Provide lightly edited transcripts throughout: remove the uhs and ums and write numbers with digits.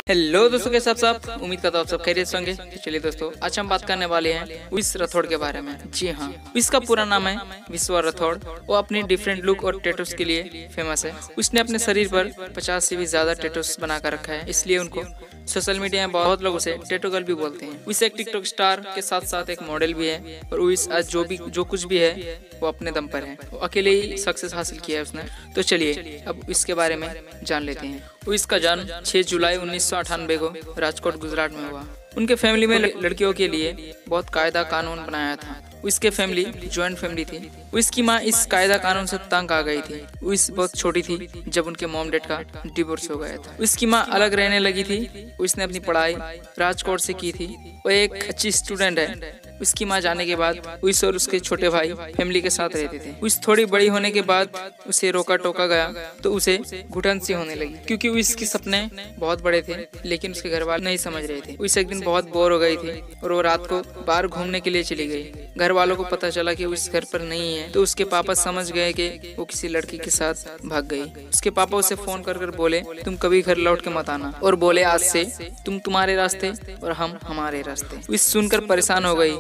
Hello दोस्तों, कैसे आप सब? उम्मीद करता हूँ आप सब खैरियत से होंगे। तो चलिए दोस्तों, आज हम बात करने वाले हैं विश राठौड़ के बारे में। जी हाँ, विश का पूरा नाम है विश्वा राठौड़। वो अपनी डिफरेंट लुक और टैटूज के लिए फेमस है। उसने अपने शरीर पर 50 से भी ज्यादा टैटूज बना कर रखा है, इसलिए उनको सोशल मीडिया में बहुत लोग उसे टैटू गर्ल भी बोलते हैं। विश एक टिकटॉक स्टार के साथ साथ एक मॉडल भी है और विश आज जो कुछ भी है वो अपने दम पर है। वो अकेले ही सक्सेस हासिल किया है उसने। तो चलिए अब इसके बारे में जान लेते हैं। विश का जन्म 6 जुलाई 1998 को राजकोट गुजरात में हुआ। उनके फैमिली में लड़कियों के लिए बहुत कायदा कानून बनाया था। उसके फैमिली ज्वाइंट फैमिली थी। उसकी माँ इस कायदा कानून से तंग आ गई थी। उस बहुत छोटी थी जब उनके मॉम डैड का डिवोर्स हो गया था। उसकी माँ अलग रहने लगी थी। उसने अपनी पढ़ाई राजकोट से की थी। वो एक अच्छी स्टूडेंट है। उसकी माँ जाने के बाद उस और उसके छोटे भाई फैमिली के साथ रहते थे। उस थोड़ी बड़ी होने के बाद उसे रोका टोका गया तो उसे घुटन सी होने लगी, क्योंकि उसके सपने बहुत बड़े थे लेकिन उसके घर वाले नहीं समझ रहे थे। उस एक दिन बहुत बोर हो गई थी और वो रात को बाहर घूमने के लिए चली गई। घर वालों को पता चला कि उस घर पर नहीं है तो उसके पापा समझ गए कि वो किसी लड़की के साथ भाग गई। उसके पापा उसे फोन कर बोले, तुम कभी घर लौट के मत आना, और बोले आज से तुम तुम्हारे रास्ते और हम हमारे रास्ते। उस सुनकर परेशान हो गई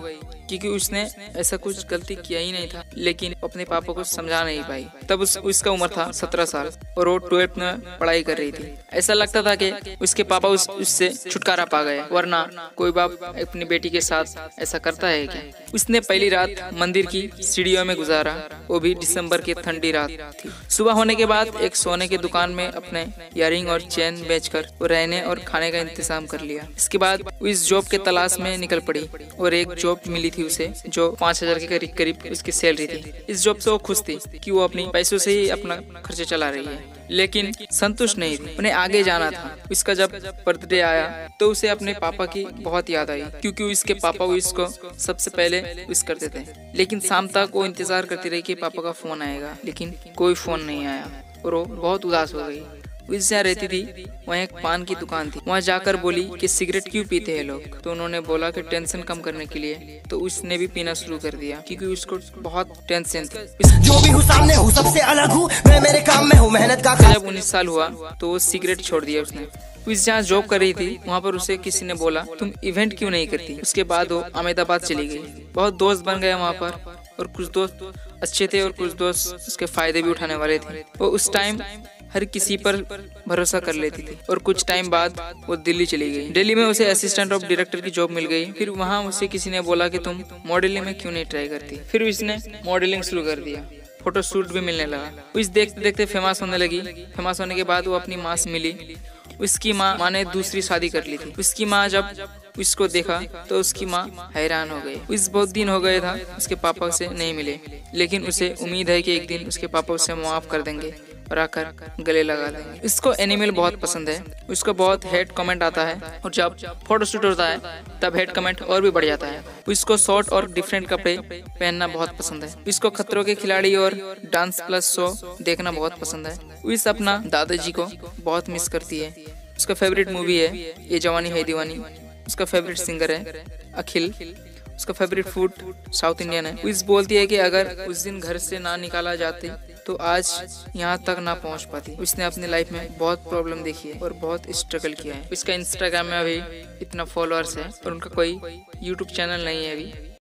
क्योंकि उसने ऐसा कुछ गलती किया ही नहीं था, लेकिन अपने पापा को समझा नहीं पाई। तब उसका उम्र था 17 साल और वो 12th में पढ़ाई कर रही थी। ऐसा लगता था कि उसके पापा उससे छुटकारा पा गए, वरना कोई बाप अपनी बेटी के साथ ऐसा करता है क्या? उसने पहली रात मंदिर की सीढ़ियों में गुजारा, वो भी दिसंबर की ठंडी रात थी। सुबह होने के बाद एक सोने की दुकान में अपने इयररिंग और चेन बेचकर वो रहने और खाने का इंतजाम कर लिया। इसके बाद इस जॉब के तलाश में निकल पड़ी और एक जॉब मिली थी उसे जो 5000 के करीब उसकी सैलरी थी। इस जॉब से वो खुश थी कि वो अपनी पैसों से ही अपना खर्चे चला रही है, लेकिन संतुष्ट नहीं थी। उन्हें आगे जाना था। उसका जब बर्थडे आया तो उसे अपने पापा की बहुत याद आई, क्योंकि उसके पापा उसको सबसे पहले विश करते थे। लेकिन शाम तक वो इंतजार करती रही कि पापा का फोन आएगा, लेकिन कोई फोन नहीं आया और वो बहुत उदास हो गई। उस जहाँ रहती थी वहाँ एक पान की दुकान थी। वहाँ जाकर बोली कि सिगरेट क्यों पीते हैं लोग? तो उन्होंने बोला कि टेंशन कम करने के लिए। तो उसने भी पीना शुरू कर दिया क्योंकि उसको बहुत टेंशन थी। जो भी हूँ सामने हूँ, सबसे अलग हूँ, मैं मेरे काम में हूँ, मेहनत का। जब 19 साल हुआ तो वो सिगरेट छोड़ दिया उसने। उस जहाँ जॉब कर रही थी वहाँ पर उसे किसी ने बोला, तुम इवेंट क्यों नहीं करती? उसके बाद वो अहमदाबाद चली गई। बहुत दोस्त बन गए वहाँ पर, और कुछ दोस्त अच्छे थे और कुछ दोस्त उसके फायदे भी उठाने वाले थे। वो उस टाइम हर किसी पर भरोसा कर लेती थी। और कुछ टाइम बाद वो दिल्ली चली गई। दिल्ली में उसे असिस्टेंट ऑफ डायरेक्टर की जॉब मिल गई। फिर वहाँ उसे किसी ने बोला कि तुम मॉडलिंग में क्यों नहीं ट्राई करती? फिर उसने मॉडलिंग शुरू कर दिया। फोटो शूट भी मिलने लगा। उस देखते देखते फेमस होने लगी। फेमस होने के बाद वो अपनी माँ से मिली। उसकी माँ ने दूसरी शादी कर ली थी। उसकी माँ जब उसको देखा तो उसकी माँ हैरान हो गई। उस बहुत दिन हो गए था उसके पापा से नहीं मिले, लेकिन उसे उम्मीद है कि एक दिन उसके पापा उसे माफ कर देंगे और आकर गले लगा देंगे। इसको एनिमल बहुत पसंद है। उसको बहुत हेट कमेंट आता है और जब फोटो शूट होता है तब हेट कमेंट और भी बढ़ जाता है। इसको शॉर्ट और डिफरेंट कपड़े पहनना बहुत पसंद है। इसको खतरों के खिलाड़ी और डांस प्लस शो देखना बहुत पसंद है। इस अपना दादाजी को बहुत मिस करती है। उसका फेवरेट मूवी है ये जवानी है दीवानी। उसका फेवरेट सिंगर है अखिल। उसका फेवरेट फूड साउथ इंडियन है। इस बोलती है कि अगर उस दिन घर से ना निकाला जाते तो आज यहाँ तक ना पहुँच पाती। उसने अपनी लाइफ में बहुत प्रॉब्लम देखी है और बहुत स्ट्रगल किया है। इसका इंस्टाग्राम में अभी इतना फॉलोअर्स है और उनका कोई यूट्यूब चैनल नहीं है अभी।